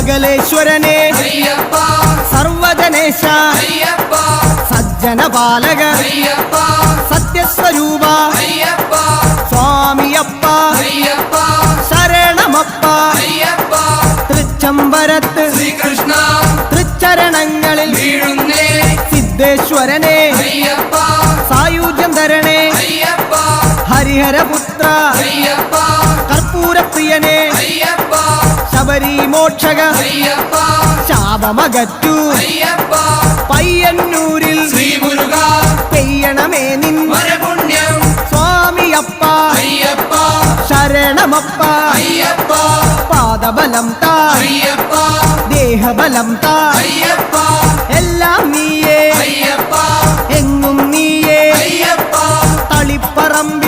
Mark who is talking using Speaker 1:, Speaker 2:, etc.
Speaker 1: സകലേശ്വരനെ സർവജനേശ സജ്ജനപാലക സത്യസ്വരൂപ സ്വാമിയപ്പ ശരണമപ്പ തൃച്ചംബരത്ത്
Speaker 2: ശ്രീകൃഷ്ണ
Speaker 1: തൃച്ചരണങ്ങളിൽ സിദ്ധേശ്വരനെ സായുജ്യം തരണേ ഹരിഹരപുത്ര കർപ്പൂരപ്രിയനെ ശബരിമോക്ഷക ശാപമകറ്റു പയ്യന്നൂരിൽ പെയ്യണമേ നിൻ സ്വാമിയപ്പ ശരണമപ്പ പാദബലം താ ദേഹബലം താ എല്ലാം നീയേ എങ്ങും നീയേ തളിപ്പറമ്പ്